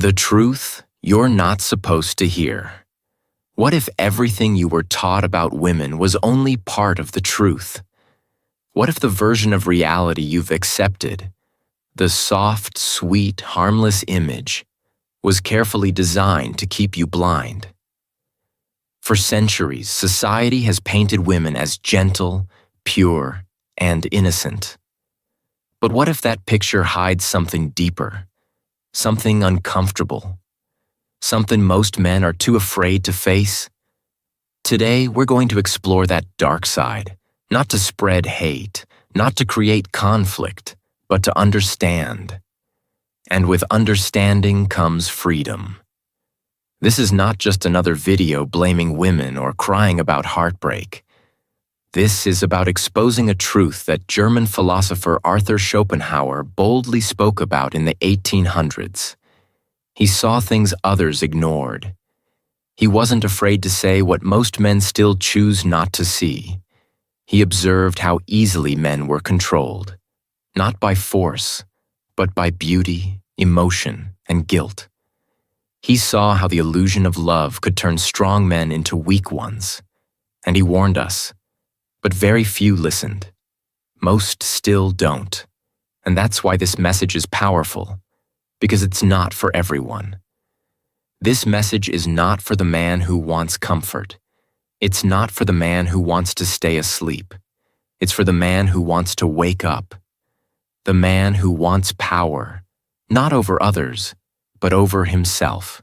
The truth you're not supposed to hear. What if everything you were taught about women was only part of the truth? What if the version of reality you've accepted, the soft, sweet, harmless image, was carefully designed to keep you blind? For centuries, society has painted women as gentle, pure, and innocent. But what if that picture hides something deeper, something uncomfortable, something most men are too afraid to face? Today, we're going to explore that dark side, not to spread hate, not to create conflict, but to understand. And with understanding comes freedom. This is not just another video blaming women or crying about heartbreak. This is about exposing a truth that German philosopher Arthur Schopenhauer boldly spoke about in the 1800s. He saw things others ignored. He wasn't afraid to say what most men still choose not to see. He observed how easily men were controlled, not by force, but by beauty, emotion, and guilt. He saw how the illusion of love could turn strong men into weak ones, and he warned us. But very few listened. Most still don't. And that's why this message is powerful, because it's not for everyone. This message is not for the man who wants comfort. It's not for the man who wants to stay asleep. It's for the man who wants to wake up. The man who wants power, not over others, but over himself.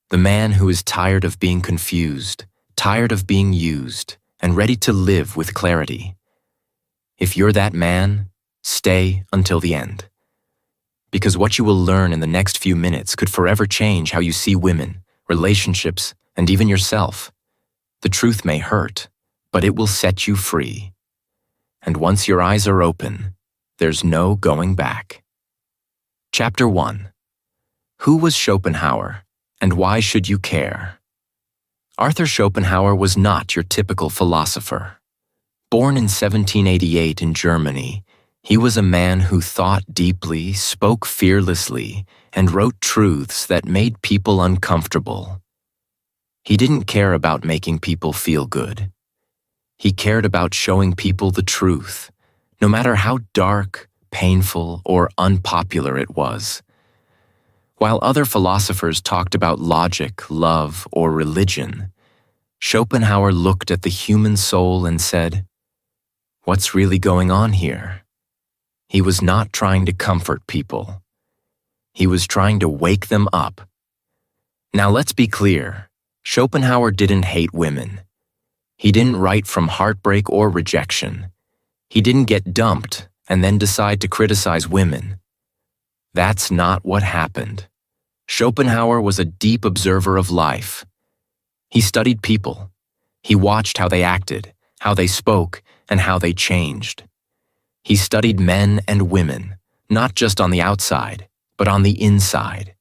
The man who is tired of being confused, tired of being used, and ready to live with clarity. If you're that man, stay until the end. Because what you will learn in the next few minutes could forever change how you see women, relationships, and even yourself. The truth may hurt, but it will set you free. And once your eyes are open, there's no going back. Chapter 1. Who was Schopenhauer, and why should you care? Arthur Schopenhauer was not your typical philosopher. Born in 1788 in Germany, he was a man who thought deeply, spoke fearlessly, and wrote truths that made people uncomfortable. He didn't care about making people feel good. He cared about showing people the truth, no matter how dark, painful, or unpopular it was. While other philosophers talked about logic, love, or religion, Schopenhauer looked at the human soul and said, "What's really going on here?" He was not trying to comfort people. He was trying to wake them up. Now let's be clear, Schopenhauer didn't hate women. He didn't write from heartbreak or rejection. He didn't get dumped and then decide to criticize women. That's not what happened. Schopenhauer was a deep observer of life. He studied people. He watched how they acted, how they spoke, and how they changed. He studied men and women, not just on the outside, but on the inside.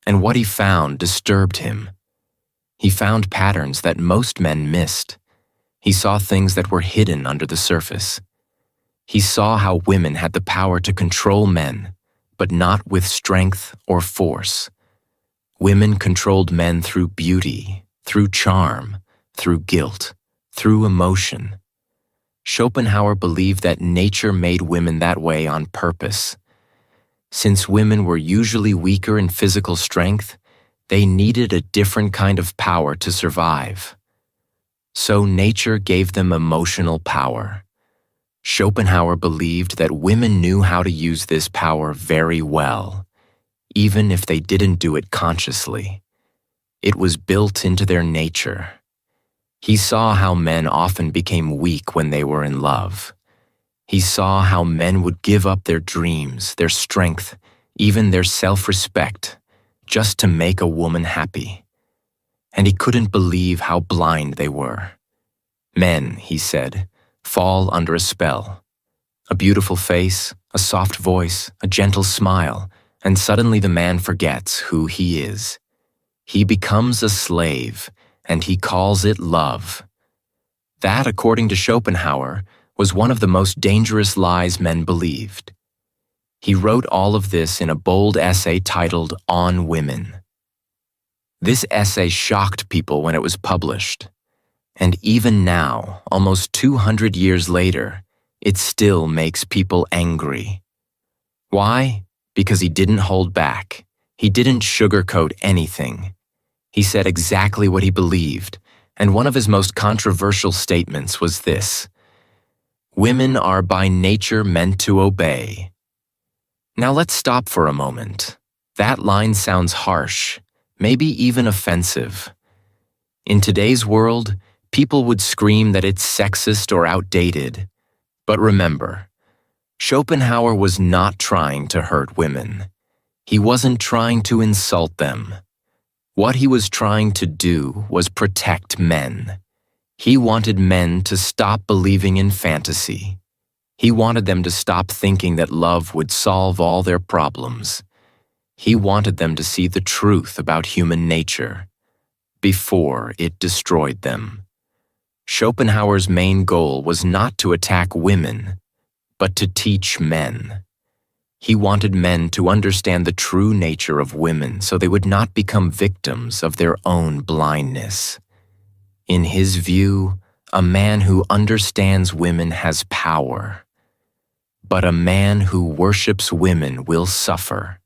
And what he found disturbed him. He found patterns that most men missed. He saw things that were hidden under the surface. He saw how women had the power to control men, but not with strength or force. Women controlled men through beauty, through charm, through guilt, through emotion. Schopenhauer believed that nature made women that way on purpose. Since women were usually weaker in physical strength, they needed a different kind of power to survive. So nature gave them emotional power. Schopenhauer believed that women knew how to use this power very well, even if they didn't do it consciously. It was built into their nature. He saw how men often became weak when they were in love. He saw how men would give up their dreams, their strength, even their self-respect, just to make a woman happy. And he couldn't believe how blind they were. Men, he said, fall under a spell. A beautiful face, a soft voice, a gentle smile, and suddenly the man forgets who he is. He becomes a slave, and he calls it love. That, according to Schopenhauer, was one of the most dangerous lies men believed. He wrote all of this in a bold essay titled On Women. This essay shocked people when it was published, and even now, almost 200 years later, it still makes people angry. Why? Because he didn't hold back. He didn't sugarcoat anything. He said exactly what he believed, and one of his most controversial statements was this: "Women are by nature meant to obey." Now let's stop for a moment. That line sounds harsh, maybe even offensive. In today's world, people would scream that it's sexist or outdated. But remember, Schopenhauer was not trying to hurt women. He wasn't trying to insult them. What he was trying to do was protect men. He wanted men to stop believing in fantasy. He wanted them to stop thinking that love would solve all their problems. He wanted them to see the truth about human nature before it destroyed them. Schopenhauer's main goal was not to attack women, but to teach men. He wanted men to understand the true nature of women so they would not become victims of their own blindness. In his view, a man who understands women has power, but a man who worships women will suffer.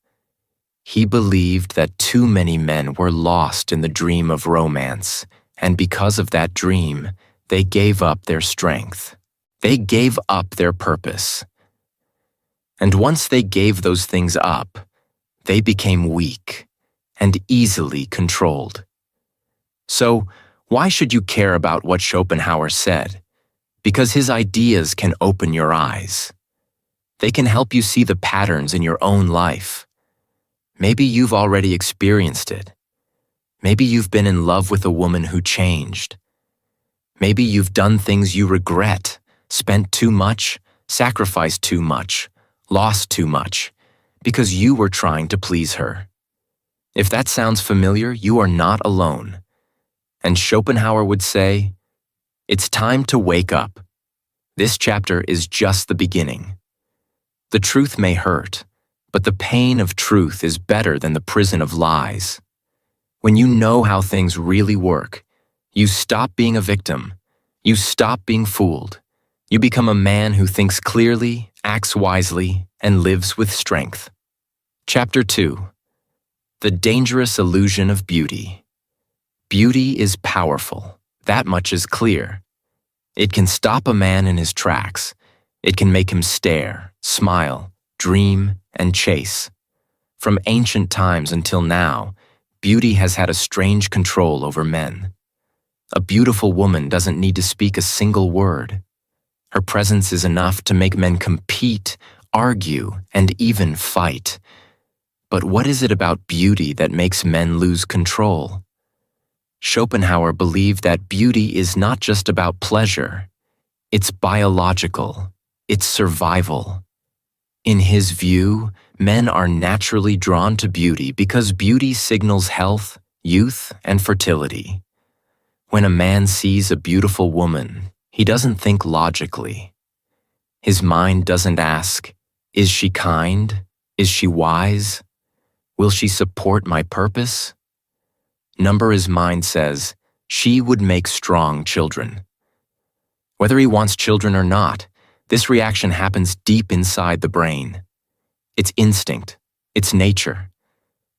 He believed that too many men were lost in the dream of romance, and because of that dream, they gave up their strength. They gave up their purpose. And once they gave those things up, they became weak and easily controlled. So, why should you care about what Schopenhauer said? Because his ideas can open your eyes. They can help you see the patterns in your own life. Maybe you've already experienced it. Maybe you've been in love with a woman who changed. Maybe you've done things you regret, spent too much, sacrificed too much, lost too much, because you were trying to please her. If that sounds familiar, you are not alone. And Schopenhauer would say, it's time to wake up. This chapter is just the beginning. The truth may hurt, but the pain of truth is better than the prison of lies. When you know how things really work, you stop being a victim. You stop being fooled. You become a man who thinks clearly, acts wisely, and lives with strength. Chapter 2. The Dangerous Illusion of Beauty. Beauty is powerful. That much is clear. It can stop a man in his tracks. It can make him stare, smile, dream, and chase. From ancient times until now, beauty has had a strange control over men. A beautiful woman doesn't need to speak a single word. Her presence is enough to make men compete, argue, and even fight. But what is it about beauty that makes men lose control? Schopenhauer believed that beauty is not just about pleasure. It's biological. It's survival. In his view, men are naturally drawn to beauty because beauty signals health, youth, and fertility. When a man sees a beautiful woman, he doesn't think logically. His mind doesn't ask, is she kind? Is she wise? Will she support my purpose? His mind says, she would make strong children. Whether he wants children or not, this reaction happens deep inside the brain. It's instinct. It's nature.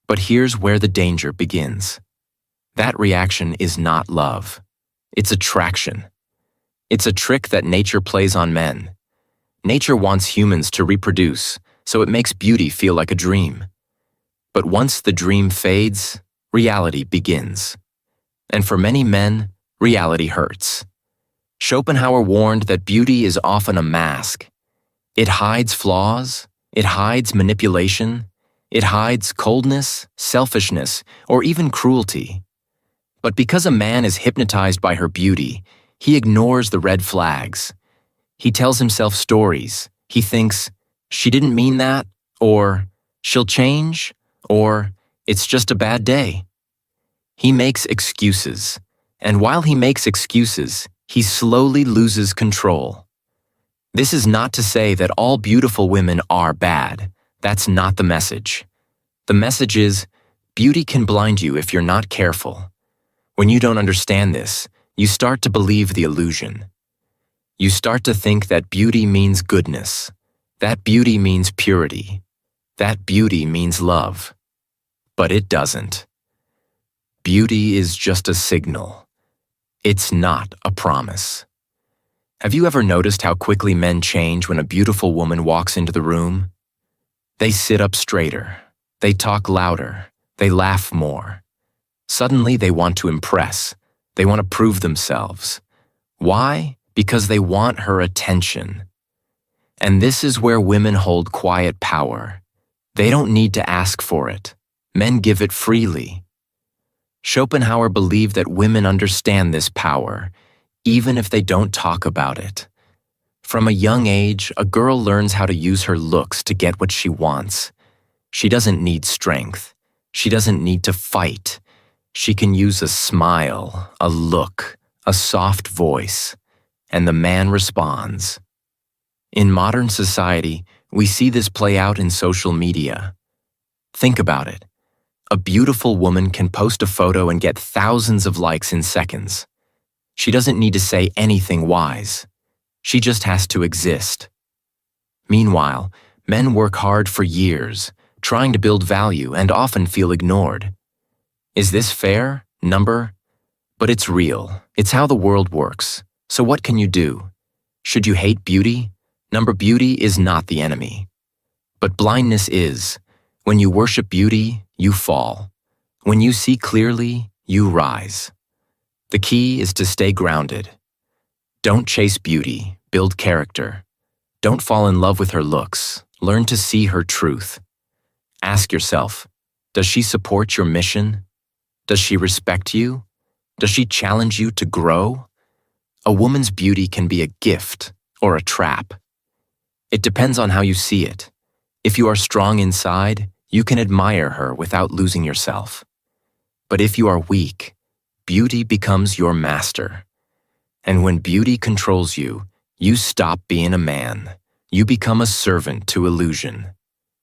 But here's where the danger begins. That reaction is not love. It's attraction. It's a trick that nature plays on men. Nature wants humans to reproduce, so it makes beauty feel like a dream. But once the dream fades, reality begins. And for many men, reality hurts. Schopenhauer warned that beauty is often a mask. It hides flaws, it hides manipulation, it hides coldness, selfishness, or even cruelty. But because a man is hypnotized by her beauty, he ignores the red flags. He tells himself stories. He thinks, she didn't mean that, or she'll change, or it's just a bad day. He makes excuses, and while he makes excuses, he slowly loses control. This is not to say that all beautiful women are bad. That's not the message. The message is, beauty can blind you if you're not careful. When you don't understand this, you start to believe the illusion. You start to think that beauty means goodness, that beauty means purity, that beauty means love. But it doesn't. Beauty is just a signal. It's not a promise. Have you ever noticed how quickly men change when a beautiful woman walks into the room? They sit up straighter, they talk louder, they laugh more. Suddenly they want to impress, they want to prove themselves. Why? Because they want her attention. And this is where women hold quiet power. They don't need to ask for it. Men give it freely. Schopenhauer believed that women understand this power, even if they don't talk about it. From a young age, a girl learns how to use her looks to get what she wants. She doesn't need strength. She doesn't need to fight. She can use a smile, a look, a soft voice, and the man responds. In modern society, we see this play out in social media. Think about it. A beautiful woman can post a photo and get thousands of likes in seconds. She doesn't need to say anything wise. She just has to exist. Meanwhile, men work hard for years, trying to build value and often feel ignored. Is this fair? Number? But it's real. It's how the world works. So what can you do? Should you hate beauty? Number, beauty is not the enemy. But blindness is. When you worship beauty, you fall. When you see clearly, you rise. The key is to stay grounded. Don't chase beauty, build character. Don't fall in love with her looks, learn to see her truth. Ask yourself, does she support your mission? Does she respect you? Does she challenge you to grow? A woman's beauty can be a gift or a trap. It depends on how you see it. If you are strong inside, you can admire her without losing yourself. But if you are weak, beauty becomes your master. And when beauty controls you, you stop being a man. You become a servant to illusion.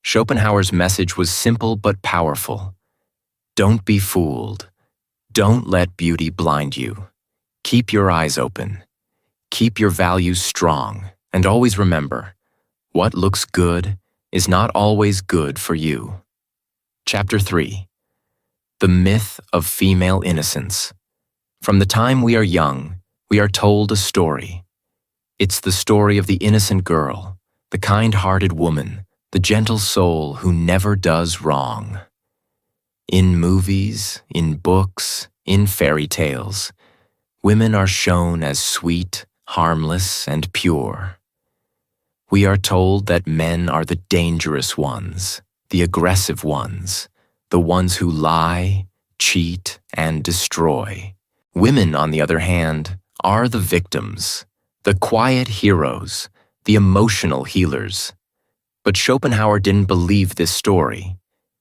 Schopenhauer's message was simple but powerful. Don't be fooled. Don't let beauty blind you. Keep your eyes open. Keep your values strong. And always remember, what looks good is not always good for you. Chapter 3. The Myth of Female Innocence. From the time we are young, we are told a story. It's the story of the innocent girl, the kind-hearted woman, the gentle soul who never does wrong. In movies, in books, in fairy tales, women are shown as sweet, harmless, and pure. We are told that men are the dangerous ones, the aggressive ones, the ones who lie, cheat, and destroy. Women, on the other hand, are the victims, the quiet heroes, the emotional healers. But Schopenhauer didn't believe this story.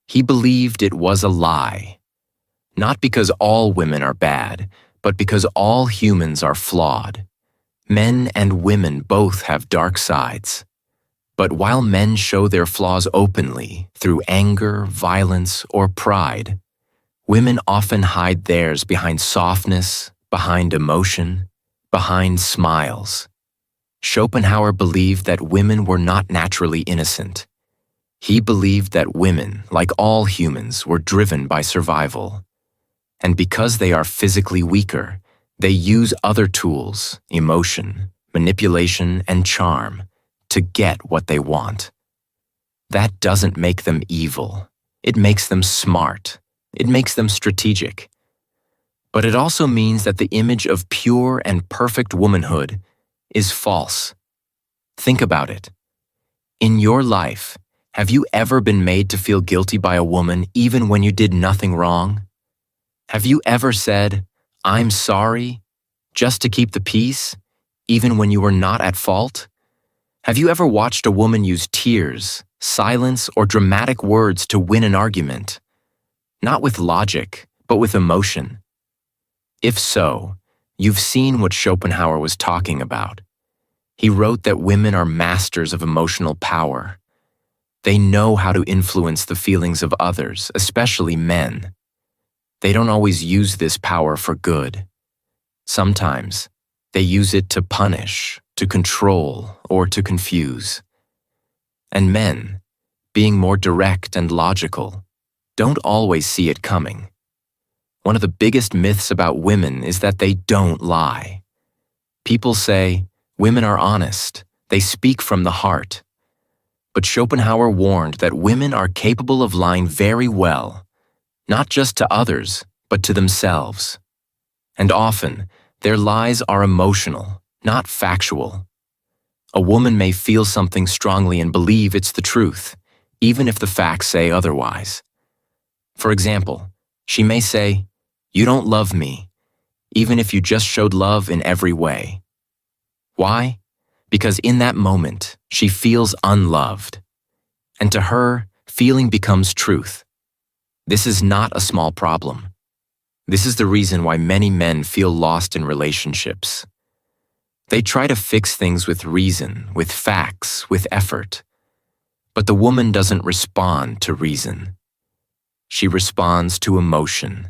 He believed it was a lie. Not because all women are bad, but because all humans are flawed. Men and women both have dark sides. But while men show their flaws openly through anger, violence, or pride, women often hide theirs behind softness, behind emotion, behind smiles. Schopenhauer believed that women were not naturally innocent. He believed that women, like all humans, were driven by survival. And because they are physically weaker, they use other tools, emotion, manipulation, and charm, to get what they want. That doesn't make them evil. It makes them smart. It makes them strategic. But it also means that the image of pure and perfect womanhood is false. Think about it. In your life, have you ever been made to feel guilty by a woman even when you did nothing wrong? Have you ever said, "I'm sorry," just to keep the peace, even when you were not at fault? Have you ever watched a woman use tears, silence, or dramatic words to win an argument? Not with logic, but with emotion. If so, you've seen what Schopenhauer was talking about. He wrote that women are masters of emotional power. They know how to influence the feelings of others, especially men. They don't always use this power for good. Sometimes, they use it to punish, to control, or to confuse. And men, being more direct and logical, don't always see it coming. One of the biggest myths about women is that they don't lie. People say, women are honest, they speak from the heart. But Schopenhauer warned that women are capable of lying very well, not just to others, but to themselves. And often, their lies are emotional, not factual. A woman may feel something strongly and believe it's the truth, even if the facts say otherwise. For example, she may say, "You don't love me," even if you just showed love in every way. Why? Because in that moment, she feels unloved. And to her, feeling becomes truth. This is not a small problem. This is the reason why many men feel lost in relationships. They try to fix things with reason, with facts, with effort. But the woman doesn't respond to reason. She responds to emotion.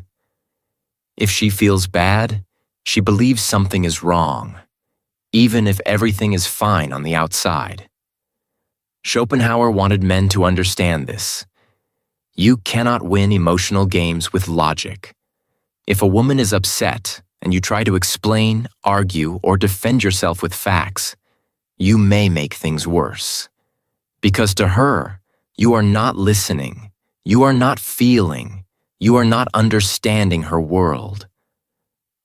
If she feels bad, she believes something is wrong, even if everything is fine on the outside. Schopenhauer wanted men to understand this. You cannot win emotional games with logic. If a woman is upset and you try to explain, argue, or defend yourself with facts, you may make things worse. Because to her, you are not listening, you are not feeling, you are not understanding her world.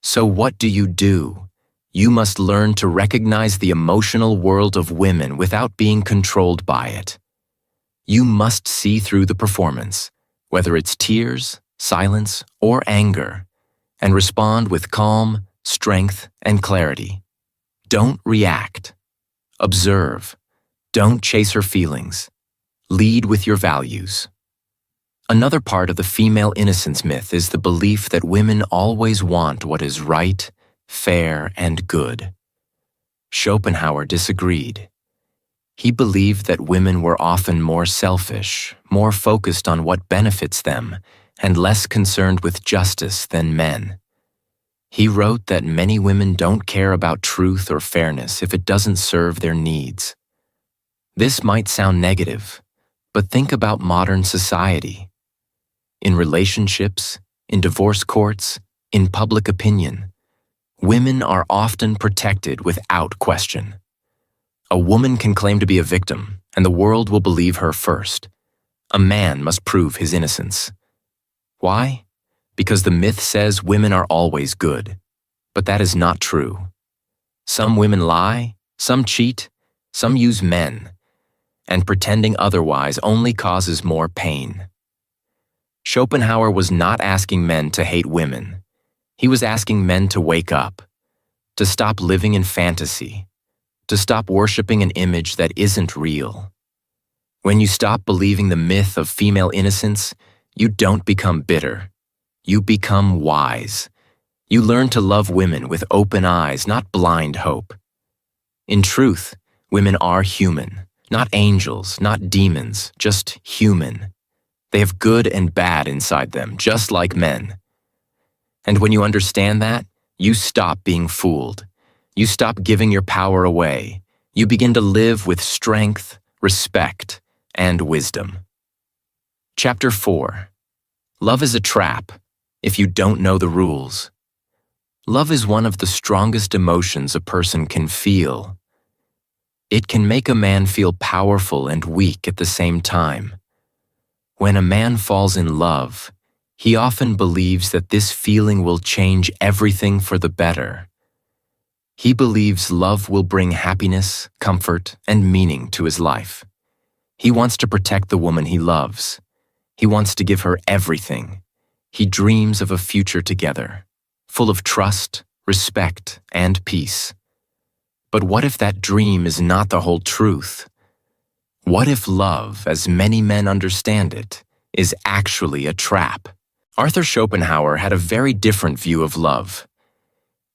So what do? You must learn to recognize the emotional world of women without being controlled by it. You must see through the performance, whether it's tears, silence, or anger, and respond with calm, strength, and clarity. Don't react. Observe. Don't chase her feelings. Lead with your values. Another part of the female innocence myth is the belief that women always want what is right, fair, and good. Schopenhauer disagreed. He believed that women were often more selfish, more focused on what benefits them, and less concerned with justice than men. He wrote that many women don't care about truth or fairness if it doesn't serve their needs. This might sound negative, but think about modern society. In relationships, in divorce courts, in public opinion, women are often protected without question. A woman can claim to be a victim, and the world will believe her first. A man must prove his innocence. Why? Because the myth says women are always good. But that is not true. Some women lie, some cheat, some use men, and pretending otherwise only causes more pain. Schopenhauer was not asking men to hate women. He was asking men to wake up, to stop living in fantasy, to stop worshiping an image that isn't real. When you stop believing the myth of female innocence, you don't become bitter. You become wise. You learn to love women with open eyes, not blind hope. In truth, women are human, not angels, not demons, just human. They have good and bad inside them, just like men. And when you understand that, you stop being fooled. You stop giving your power away. You begin to live with strength, respect, and wisdom. Chapter 4. Love is a trap if you don't know the rules. Love is one of the strongest emotions a person can feel. It can make a man feel powerful and weak at the same time. When a man falls in love, he often believes that this feeling will change everything for the better. He believes love will bring happiness, comfort, and meaning to his life. He wants to protect the woman he loves. He wants to give her everything. He dreams of a future together, full of trust, respect, and peace. But what if that dream is not the whole truth? What if love, as many men understand it, is actually a trap? Arthur Schopenhauer had a very different view of love.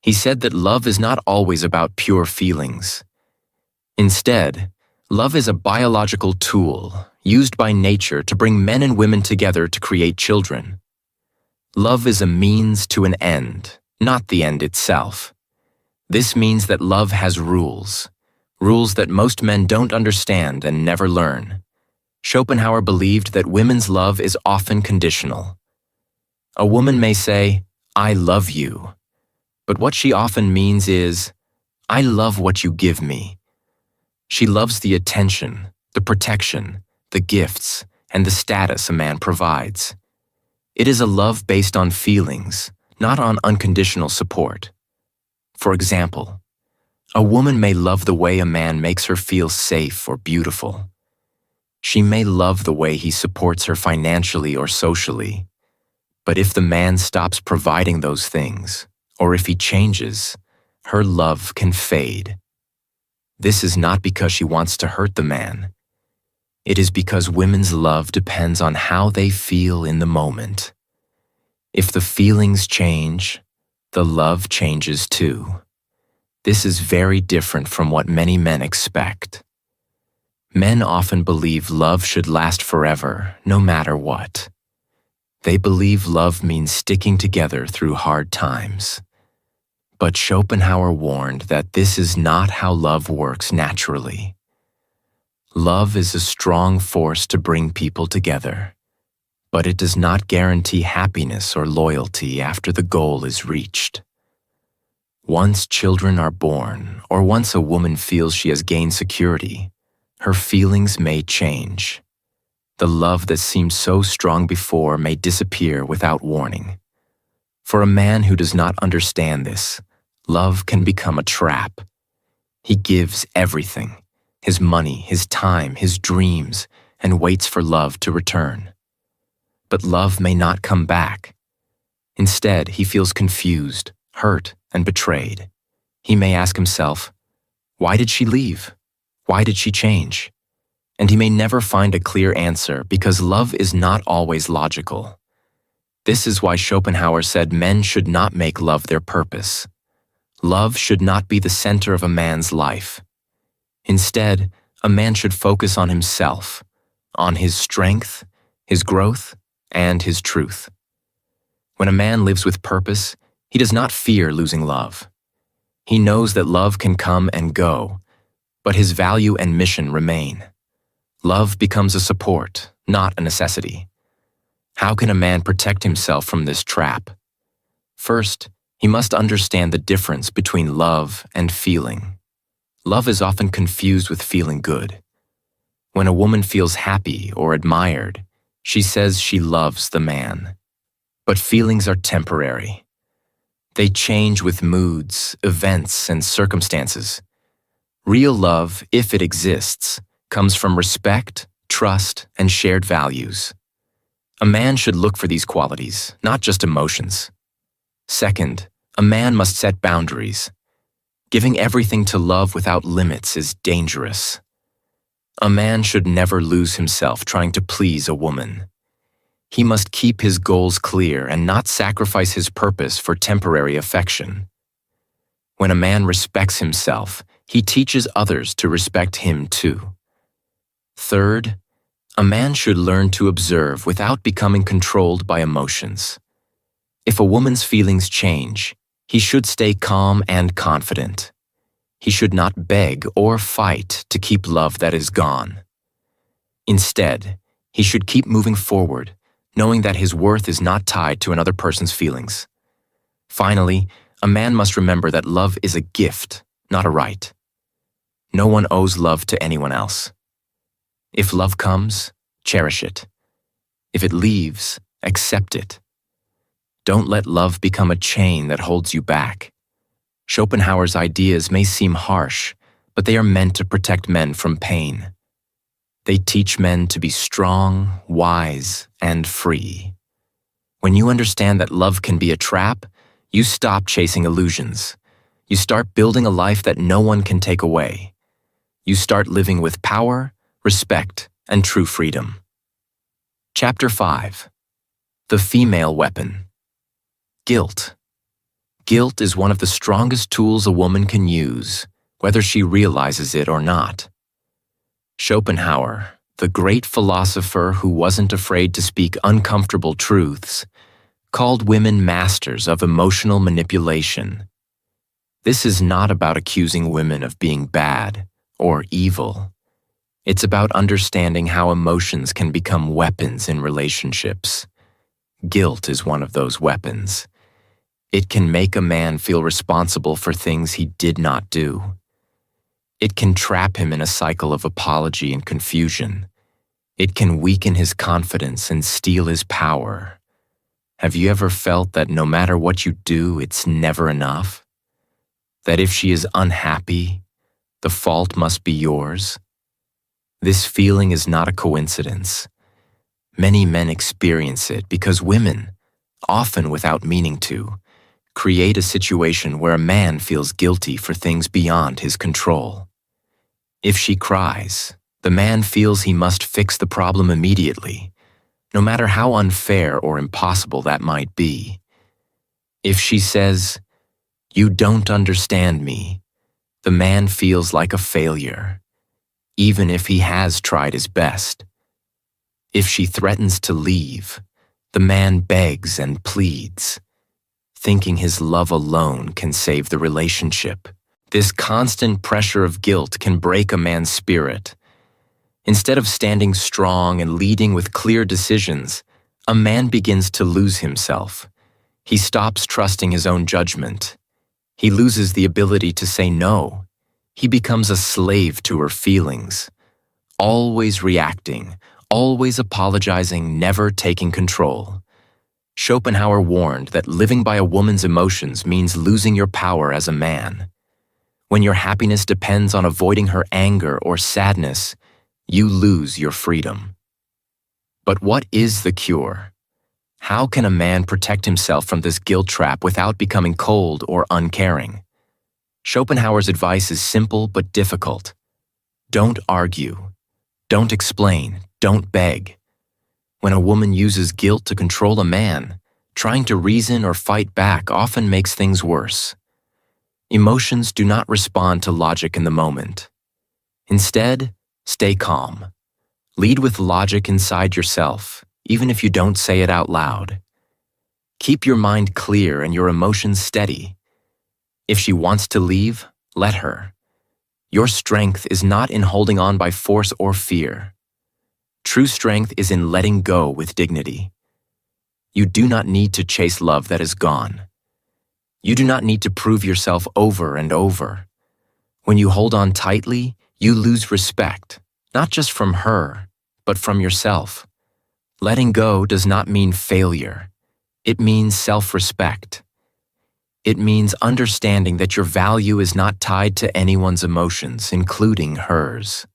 He said that love is not always about pure feelings. Instead, Love is a biological tool used by nature to bring men and women together to create children. Love is a means to an end, not the end itself. This means that love has rules that most men don't understand and never learn. Schopenhauer believed that women's love is often conditional. A woman may say, "I love you," but what she often means is, "I love what you give me." She loves the attention, the protection, the gifts, and the status a man provides. It is a love based on feelings, not on unconditional support. For example, a woman may love the way a man makes her feel safe or beautiful. She may love the way he supports her financially or socially. But if the man stops providing those things, or if he changes, her love can fade. This is not because she wants to hurt the man. It is because women's love depends on how they feel in the moment. If the feelings change, the love changes too. This is very different from what many men expect. Men often believe love should last forever, no matter what. They believe love means sticking together through hard times. But Schopenhauer warned that this is not how love works naturally. Love is a strong force to bring people together, but it does not guarantee happiness or loyalty after the goal is reached. Once children are born, or once a woman feels she has gained security, her feelings may change. The love that seemed so strong before may disappear without warning. For a man who does not understand this, love can become a trap. He gives everything, his money, his time, his dreams, and waits for love to return. But love may not come back. Instead, he feels confused, hurt, and betrayed. He may ask himself, "Why did she leave? Why did she change?" And he may never find a clear answer because love is not always logical. This is why Schopenhauer said men should not make love their purpose. Love should not be the center of a man's life. Instead, a man should focus on himself, on his strength, his growth, and his truth. When a man lives with purpose, he does not fear losing love. He knows that love can come and go, but his value and mission remain. Love becomes a support, not a necessity. How can a man protect himself from this trap? First, he must understand the difference between love and feeling. Love is often confused with feeling good. When a woman feels happy or admired, she says she loves the man. But feelings are temporary. They change with moods, events, and circumstances. Real love, if it exists, comes from respect, trust, and shared values. A man should look for these qualities, not just emotions. Second, a man must set boundaries. Giving everything to love without limits is dangerous. A man should never lose himself trying to please a woman. He must keep his goals clear and not sacrifice his purpose for temporary affection. When a man respects himself, he teaches others to respect him too. Third, a man should learn to observe without becoming controlled by emotions. If a woman's feelings change, he should stay calm and confident. He should not beg or fight to keep love that is gone. Instead, he should keep moving forward, knowing that his worth is not tied to another person's feelings. Finally, a man must remember that love is a gift, not a right. No one owes love to anyone else. If love comes, cherish it. If it leaves, accept it. Don't let love become a chain that holds you back. Schopenhauer's ideas may seem harsh, but they are meant to protect men from pain. They teach men to be strong, wise, and free. When you understand that love can be a trap, you stop chasing illusions. You start building a life that no one can take away. You start living with power, respect, and true freedom. Chapter 5. The Female Weapon. Guilt. Guilt is one of the strongest tools a woman can use, whether she realizes it or not. Schopenhauer, the great philosopher who wasn't afraid to speak uncomfortable truths, called women masters of emotional manipulation. This is not about accusing women of being bad or evil. It's about understanding how emotions can become weapons in relationships. Guilt is one of those weapons. It can make a man feel responsible for things he did not do. It can trap him in a cycle of apology and confusion. It can weaken his confidence and steal his power. Have you ever felt that no matter what you do, it's never enough? That if she is unhappy, the fault must be yours? This feeling is not a coincidence. Many men experience it because women, often without meaning to, create a situation where a man feels guilty for things beyond his control. If she cries, the man feels he must fix the problem immediately, no matter how unfair or impossible that might be. If she says, "You don't understand me," the man feels like a failure, even if he has tried his best. If she threatens to leave, the man begs and pleads, thinking his love alone can save the relationship. This constant pressure of guilt can break a man's spirit. Instead of standing strong and leading with clear decisions, a man begins to lose himself. He stops trusting his own judgment. He loses the ability to say no. He becomes a slave to her feelings, always reacting, always apologizing, never taking control. Schopenhauer warned that living by a woman's emotions means losing your power as a man. When your happiness depends on avoiding her anger or sadness, you lose your freedom. But what is the cure? How can a man protect himself from this guilt trap without becoming cold or uncaring? Schopenhauer's advice is simple but difficult. Don't argue. Don't explain. Don't beg. When a woman uses guilt to control a man, trying to reason or fight back often makes things worse. Emotions do not respond to logic in the moment. Instead, stay calm. Lead with logic inside yourself, even if you don't say it out loud. Keep your mind clear and your emotions steady. If she wants to leave, let her. Your strength is not in holding on by force or fear. True strength is in letting go with dignity. You do not need to chase love that is gone. You do not need to prove yourself over and over. When you hold on tightly, you lose respect, not just from her, but from yourself. Letting go does not mean failure. It means self-respect. It means understanding that your value is not tied to anyone's emotions, including hers.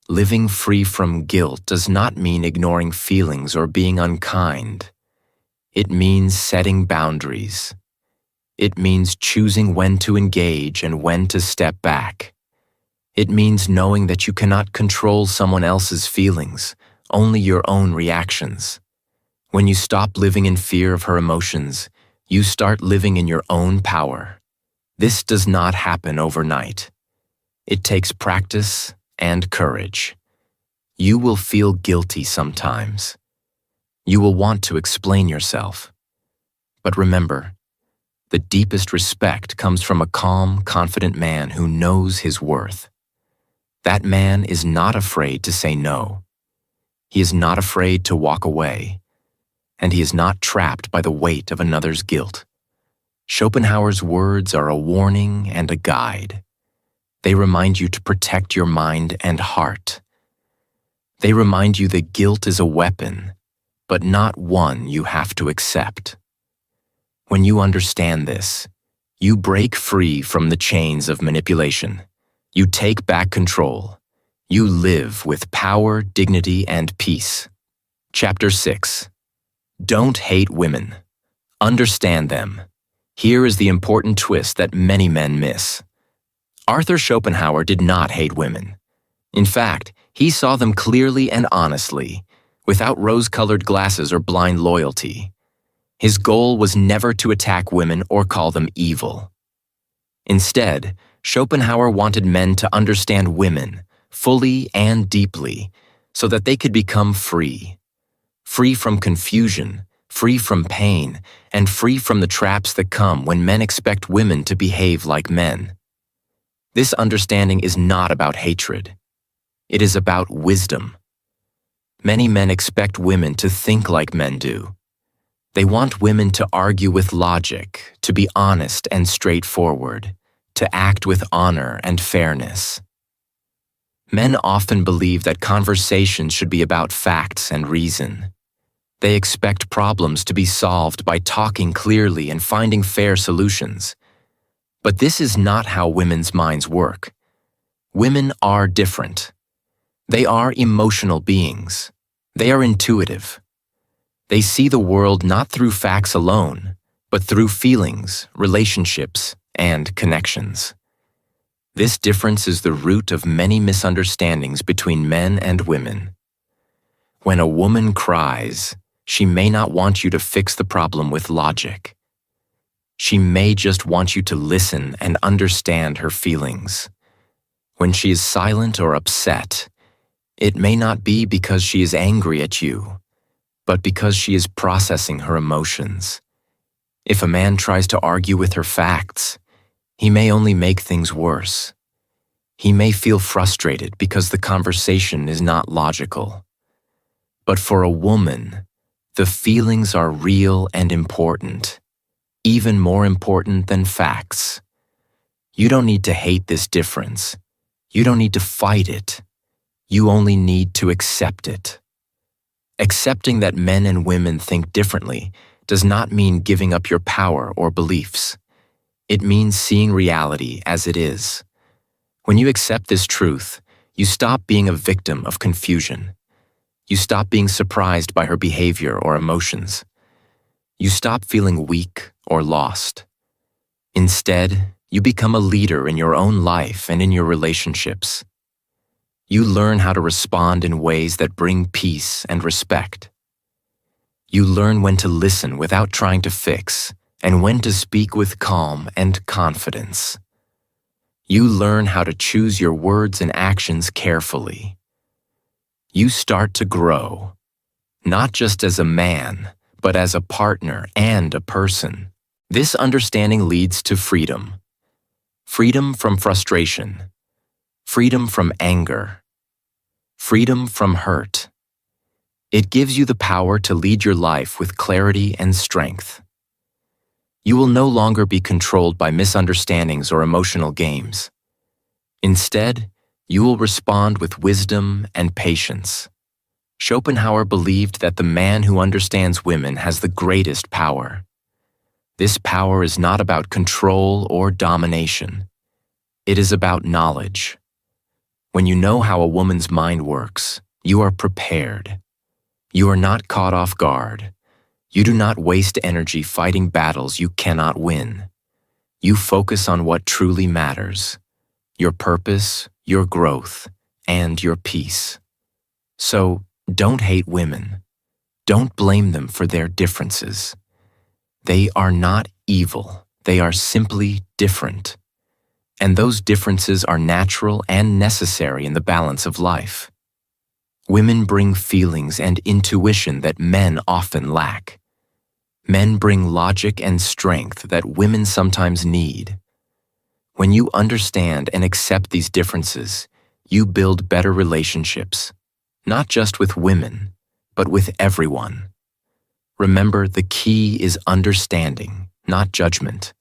Living free from guilt does not mean ignoring feelings or being unkind. It means setting boundaries. It means choosing when to engage and when to step back. It means knowing that you cannot control someone else's feelings, only your own reactions. When you stop living in fear of her emotions, you start living in your own power. This does not happen overnight. It takes practice and courage. You will feel guilty sometimes. You will want to explain yourself. But remember, the deepest respect comes from a calm, confident man who knows his worth. That man is not afraid to say no. He is not afraid to walk away. And he is not trapped by the weight of another's guilt. Schopenhauer's words are a warning and a guide. They remind you to protect your mind and heart. They remind you that guilt is a weapon, but not one you have to accept. When you understand this, you break free from the chains of manipulation. You take back control. You live with power, dignity, and peace. Chapter 6. Don't hate women. Understand them. Here is the important twist that many men miss. Arthur Schopenhauer did not hate women. In fact, he saw them clearly and honestly, without rose-colored glasses or blind loyalty. His goal was never to attack women or call them evil. Instead, Schopenhauer wanted men to understand women, fully and deeply, so that they could become free. Free from confusion, free from pain, and free from the traps that come when men expect women to behave like men. This understanding is not about hatred. It is about wisdom. Many men expect women to think like men do. They want women to argue with logic, to be honest and straightforward, to act with honor and fairness. Men often believe that conversations should be about facts and reason. They expect problems to be solved by talking clearly and finding fair solutions. But this is not how women's minds work. Women are different. They are emotional beings. They are intuitive. They see the world not through facts alone, but through feelings, relationships, and connections. This difference is the root of many misunderstandings between men and women. When a woman cries, she may not want you to fix the problem with logic. She may just want you to listen and understand her feelings. When she is silent or upset, it may not be because she is angry at you, but because she is processing her emotions. If a man tries to argue with her facts, he may only make things worse. He may feel frustrated because the conversation is not logical. But for a woman, the feelings are real and important, even more important than facts. You don't need to hate this difference. You don't need to fight it. You only need to accept it. Accepting that men and women think differently does not mean giving up your power or beliefs. It means seeing reality as it is. When you accept this truth, you stop being a victim of confusion. You stop being surprised by her behavior or emotions. You stop feeling weak or lost. Instead, you become a leader in your own life and in your relationships. You learn how to respond in ways that bring peace and respect. You learn when to listen without trying to fix, and when to speak with calm and confidence. You learn how to choose your words and actions carefully. You start to grow, not just as a man, but as a partner and a person. This understanding leads to freedom. Freedom from frustration. Freedom from anger. Freedom from hurt. It gives you the power to lead your life with clarity and strength. You will no longer be controlled by misunderstandings or emotional games. Instead, you will respond with wisdom and patience. Schopenhauer believed that the man who understands women has the greatest power. This power is not about control or domination. It is about knowledge. When you know how a woman's mind works, you are prepared. You are not caught off guard. You do not waste energy fighting battles you cannot win. You focus on what truly matters: your purpose, your growth, and your peace. So, don't hate women. Don't blame them for their differences. They are not evil. They are simply different. And those differences are natural and necessary in the balance of life. Women bring feelings and intuition that men often lack. Men bring logic and strength that women sometimes need. When you understand and accept these differences, you build better relationships, not just with women, but with everyone. Remember, the key is understanding, not judgment.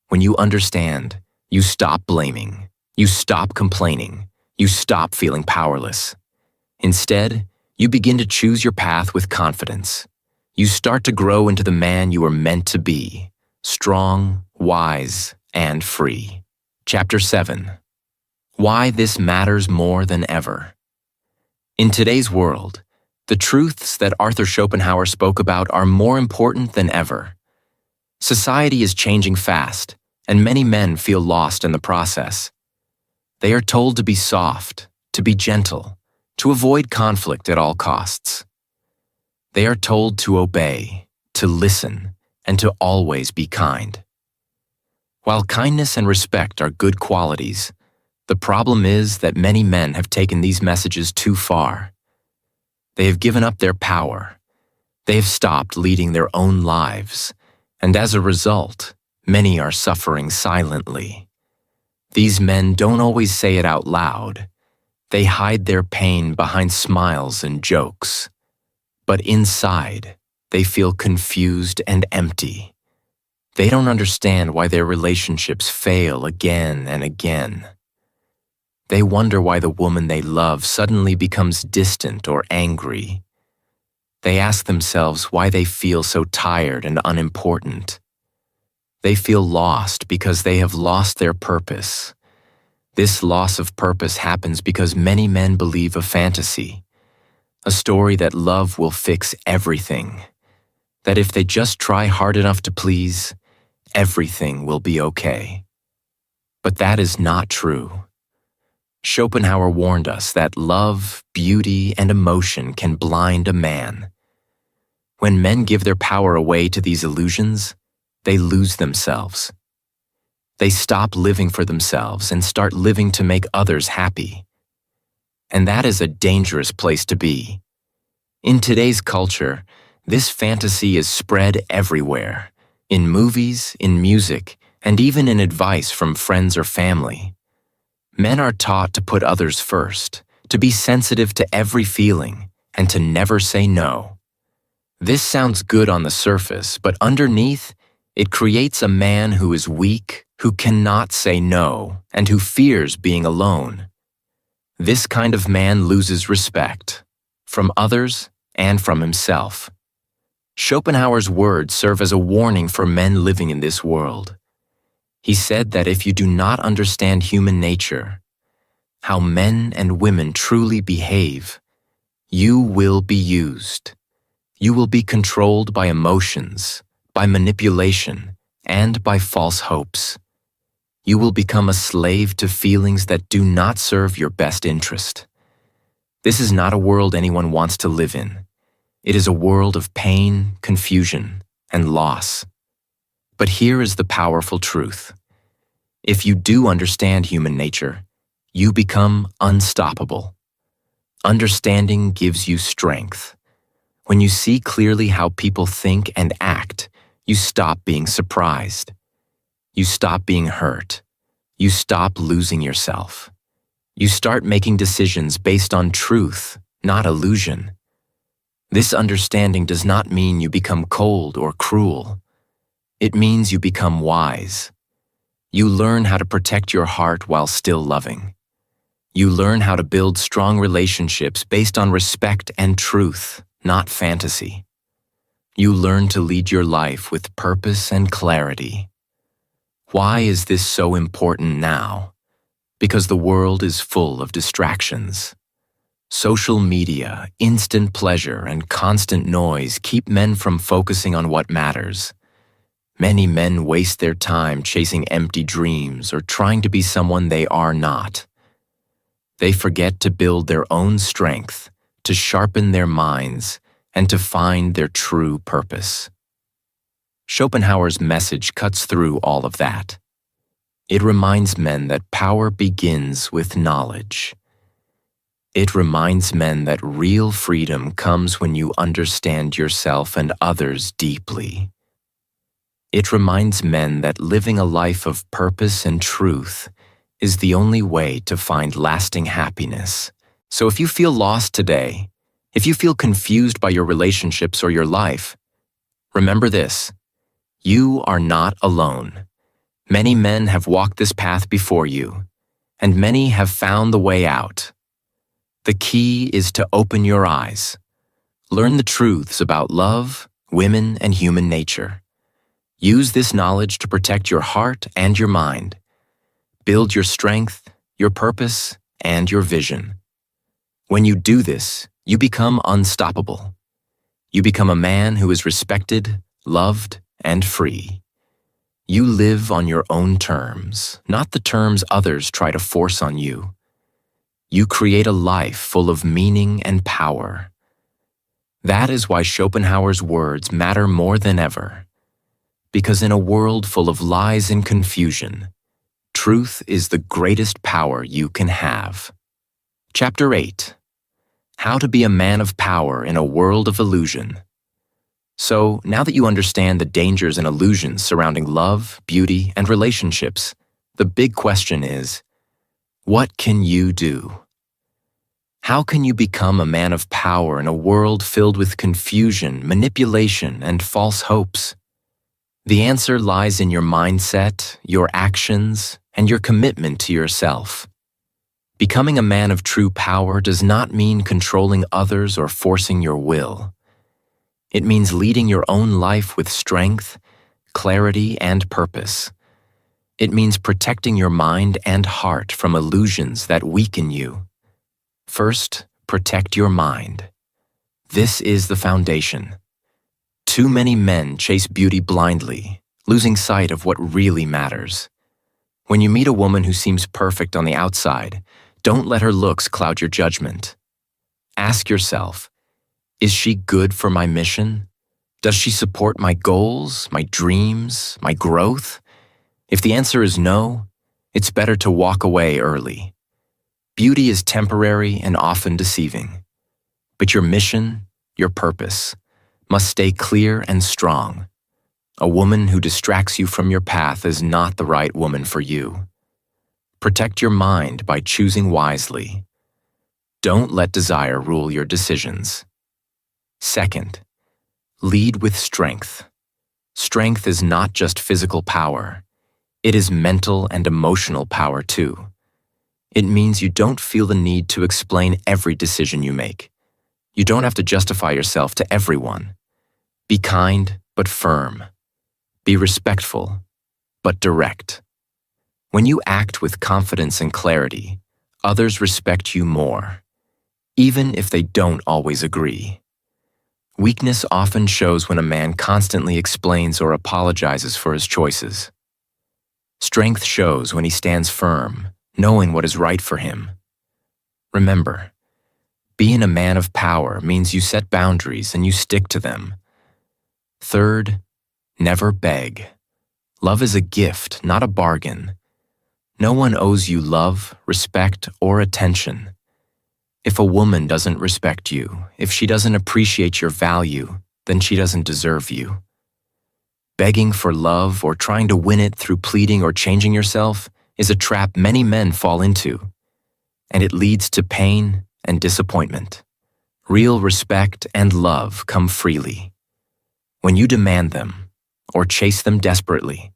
When you understand, you stop blaming, you stop complaining, you stop feeling powerless. Instead, you begin to choose your path with confidence. You start to grow into the man you are meant to be, strong, wise, and free. Chapter 7. Why this matters more than ever. In today's world, the truths that Arthur Schopenhauer spoke about are more important than ever. Society is changing fast, and many men feel lost in the process. They are told to be soft, to be gentle, to avoid conflict at all costs. They are told to obey, to listen, and to always be kind. While kindness and respect are good qualities, The problem is that many men have taken these messages too far. They have given up their power. They have stopped leading their own lives, and as a result, many are suffering silently. These men don't always say it out loud. They hide their pain behind smiles and jokes. But inside, they feel confused and empty. They don't understand why their relationships fail again and again. They wonder why the woman they love suddenly becomes distant or angry. They ask themselves why they feel so tired and unimportant. They feel lost because they have lost their purpose. This loss of purpose happens because many men believe a fantasy, a story that love will fix everything, that if they just try hard enough to please, everything will be okay. But that is not true. Schopenhauer warned us that love, beauty, and emotion can blind a man. When men give their power away to these illusions, they lose themselves. They stop living for themselves and start living to make others happy. And that is a dangerous place to be. In today's culture, this fantasy is spread everywhere, in movies, in music, and even in advice from friends or family. Men are taught to put others first, to be sensitive to every feeling, and to never say no. This sounds good on the surface, but underneath, it creates a man who is weak, who cannot say no, and who fears being alone. This kind of man loses respect, from others and from himself. Schopenhauer's words serve as a warning for men living in this world. He said that if you do not understand human nature, how men and women truly behave, you will be used. You will be controlled by emotions, by manipulation, and by false hopes. You will become a slave to feelings that do not serve your best interest. This is not a world anyone wants to live in. It is a world of pain, confusion, and loss. But here is the powerful truth. If you do understand human nature, you become unstoppable. Understanding gives you strength. When you see clearly how people think and act, you stop being surprised. You stop being hurt. You stop losing yourself. You start making decisions based on truth, not illusion. This understanding does not mean you become cold or cruel. It means you become wise. You learn how to protect your heart while still loving. You learn how to build strong relationships based on respect and truth, not fantasy. You learn to lead your life with purpose and clarity. Why is this so important now? Because the world is full of distractions. Social media, instant pleasure, and constant noise keep men from focusing on what matters. Many men waste their time chasing empty dreams or trying to be someone they are not. They forget to build their own strength, to sharpen their minds, and to find their true purpose. Schopenhauer's message cuts through all of that. It reminds men that power begins with knowledge. It reminds men that real freedom comes when you understand yourself and others deeply. It reminds men that living a life of purpose and truth is the only way to find lasting happiness. So if you feel lost today, if you feel confused by your relationships or your life, remember this: you are not alone. Many men have walked this path before you, and many have found the way out. The key is to open your eyes. Learn the truths about love, women, and human nature. Use this knowledge to protect your heart and your mind. Build your strength, your purpose, and your vision. When you do this, you become unstoppable. You become a man who is respected, loved, and free. You live on your own terms, not the terms others try to force on you. You create a life full of meaning and power. That is why Schopenhauer's words matter more than ever. Because in a world full of lies and confusion, truth is the greatest power you can have. Chapter 8. How to be a man of power in a world of illusion. So, now that you understand the dangers and illusions surrounding love, beauty, and relationships, the big question is, what can you do? How can you become a man of power in a world filled with confusion, manipulation, and false hopes? The answer lies in your mindset, your actions, and your commitment to yourself. Becoming a man of true power does not mean controlling others or forcing your will. It means leading your own life with strength, clarity, and purpose. It means protecting your mind and heart from illusions that weaken you. First, protect your mind. This is the foundation. Too many men chase beauty blindly, losing sight of what really matters. When you meet a woman who seems perfect on the outside, don't let her looks cloud your judgment. Ask yourself, is she good for my mission? Does she support my goals, my dreams, my growth? If the answer is no, it's better to walk away early. Beauty is temporary and often deceiving. But your mission, your purpose, must stay clear and strong. A woman who distracts you from your path is not the right woman for you. Protect your mind by choosing wisely. Don't let desire rule your decisions. Second, lead with strength. Strength is not just physical power. It is mental and emotional power too. It means you don't feel the need to explain every decision you make. You don't have to justify yourself to everyone. Be kind, but firm. Be respectful, but direct. When you act with confidence and clarity, others respect you more, even if they don't always agree. Weakness often shows when a man constantly explains or apologizes for his choices. Strength shows when he stands firm, knowing what is right for him. Remember, being a man of power means you set boundaries and you stick to them. Third, never beg. Love is a gift, not a bargain. No one owes you love, respect, or attention. If a woman doesn't respect you, if she doesn't appreciate your value, then she doesn't deserve you. Begging for love or trying to win it through pleading or changing yourself is a trap many men fall into, and it leads to pain and disappointment. Real respect and love come freely. When you demand them or chase them desperately,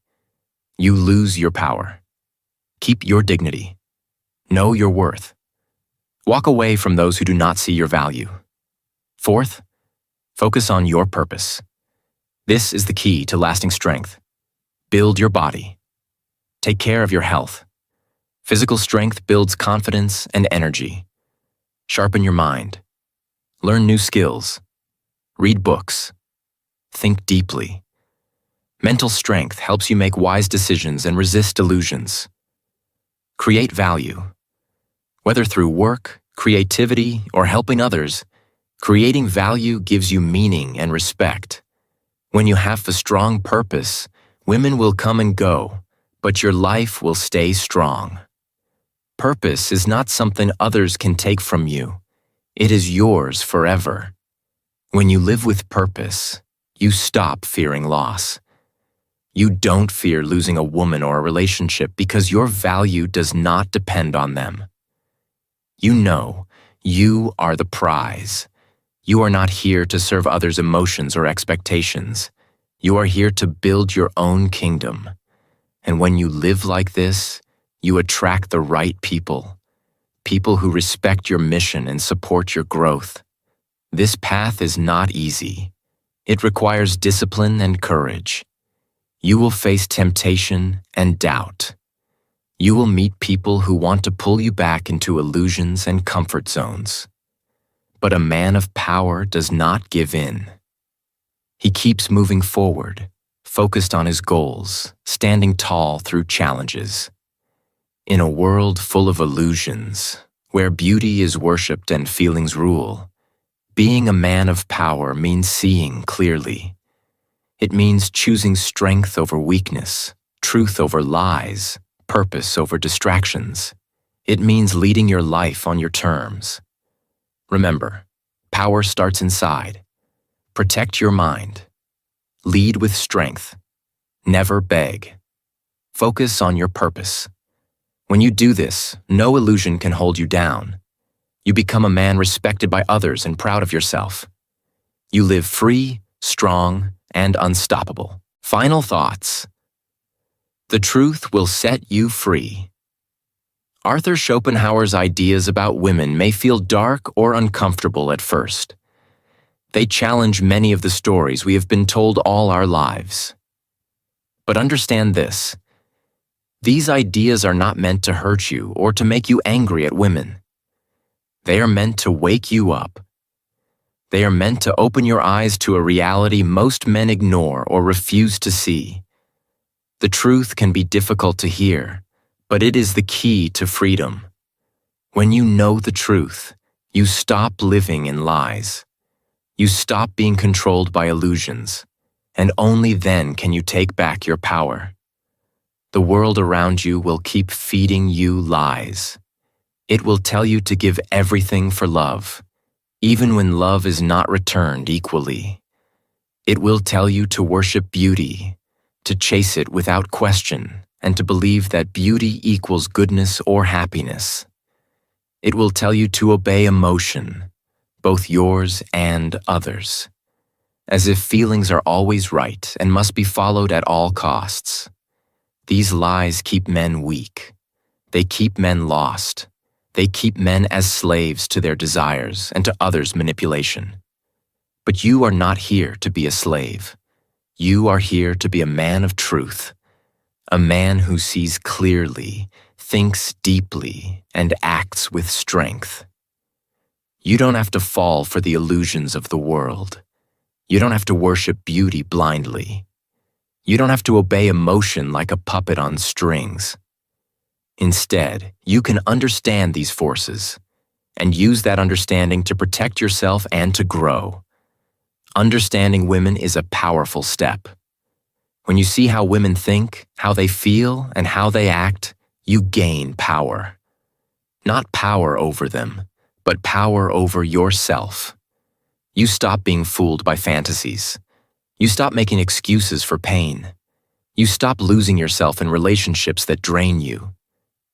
you lose your power. Keep your dignity. Know your worth. Walk away from those who do not see your value. Fourth, focus on your purpose. This is the key to lasting strength. Build your body. Take care of your health. Physical strength builds confidence and energy. Sharpen your mind. Learn new skills. Read books. Think deeply. Mental strength helps you make wise decisions and resist delusions. Create value. Whether through work, creativity, or helping others, creating value gives you meaning and respect. When you have a strong purpose, women will come and go, but your life will stay strong. Purpose is not something others can take from you. It is yours forever. When you live with purpose, you stop fearing loss. You don't fear losing a woman or a relationship because your value does not depend on them. You know you are the prize. You are not here to serve others' emotions or expectations. You are here to build your own kingdom. And when you live like this, you attract the right people. People who respect your mission and support your growth. This path is not easy. It requires discipline and courage. You will face temptation and doubt. You will meet people who want to pull you back into illusions and comfort zones. But a man of power does not give in. He keeps moving forward, focused on his goals, standing tall through challenges. In a world full of illusions, where beauty is worshipped and feelings rule, being a man of power means seeing clearly. It means choosing strength over weakness, truth over lies, purpose over distractions. It means leading your life on your terms. Remember, power starts inside. Protect your mind. Lead with strength. Never beg. Focus on your purpose. When you do this, no illusion can hold you down. You become a man respected by others and proud of yourself. You live free, strong, and unstoppable. Final thoughts. The truth will set you free. Arthur Schopenhauer's ideas about women may feel dark or uncomfortable at first. They challenge many of the stories we have been told all our lives. But understand this: these ideas are not meant to hurt you or to make you angry at women. They are meant to wake you up. They are meant to open your eyes to a reality most men ignore or refuse to see. The truth can be difficult to hear, but it is the key to freedom. When you know the truth, you stop living in lies. You stop being controlled by illusions, and only then can you take back your power. The world around you will keep feeding you lies. It will tell you to give everything for love, even when love is not returned equally. It will tell you to worship beauty, to chase it without question, and to believe that beauty equals goodness or happiness. It will tell you to obey emotion, both yours and others, as if feelings are always right and must be followed at all costs. These lies keep men weak. They keep men lost. They keep men as slaves to their desires and to others' manipulation. But you are not here to be a slave. You are here to be a man of truth, a man who sees clearly, thinks deeply, and acts with strength. You don't have to fall for the illusions of the world. You don't have to worship beauty blindly. You don't have to obey emotion like a puppet on strings. Instead, you can understand these forces and use that understanding to protect yourself and to grow. Understanding women is a powerful step. When you see how women think, how they feel, and how they act, you gain power. Not power over them, but power over yourself. You stop being fooled by fantasies. You stop making excuses for pain. You stop losing yourself in relationships that drain you.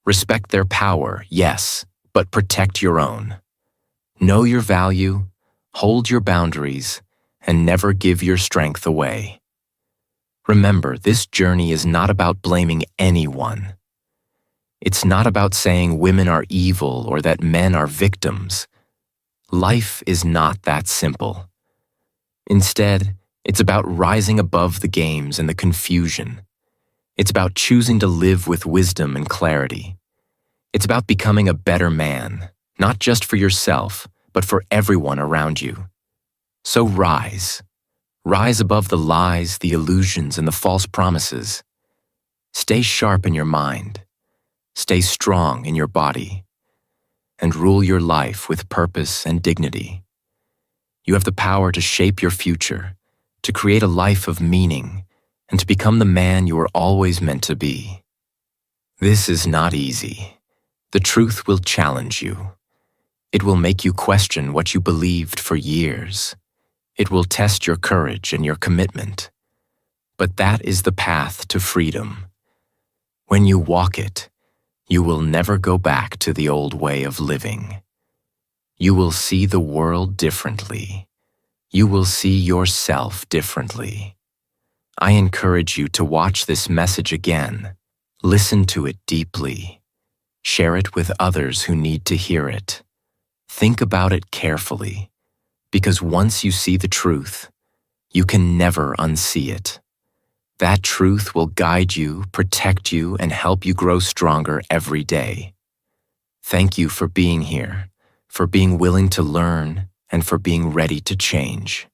Respect their power, yes, but protect your own. Know your value, hold your boundaries, and never give your strength away. Remember, this journey is not about blaming anyone. It's not about saying women are evil or that men are victims. Life is not that simple. Instead, it's about rising above the games and the confusion. It's about choosing to live with wisdom and clarity. It's about becoming a better man, not just for yourself, but for everyone around you. So rise. Rise above the lies, the illusions, and the false promises. Stay sharp in your mind. Stay strong in your body. And rule your life with purpose and dignity. You have the power to shape your future, to create a life of meaning, and to become the man you were always meant to be. This is not easy. The truth will challenge you. It will make you question what you believed for years. It will test your courage and your commitment. But that is the path to freedom. When you walk it, you will never go back to the old way of living. You will see the world differently. You will see yourself differently. I encourage you to watch this message again. Listen to it deeply. Share it with others who need to hear it. Think about it carefully, because once you see the truth, you can never unsee it. That truth will guide you, protect you, and help you grow stronger every day. Thank you for being here, for being willing to learn, and for being ready to change.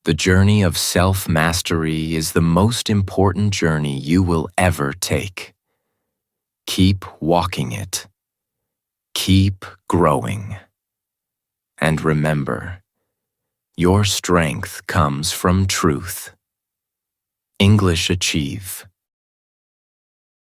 The journey of self-mastery is the most important journey you will ever take. Keep walking it. Keep growing. And remember, your strength comes from truth. English Achieve.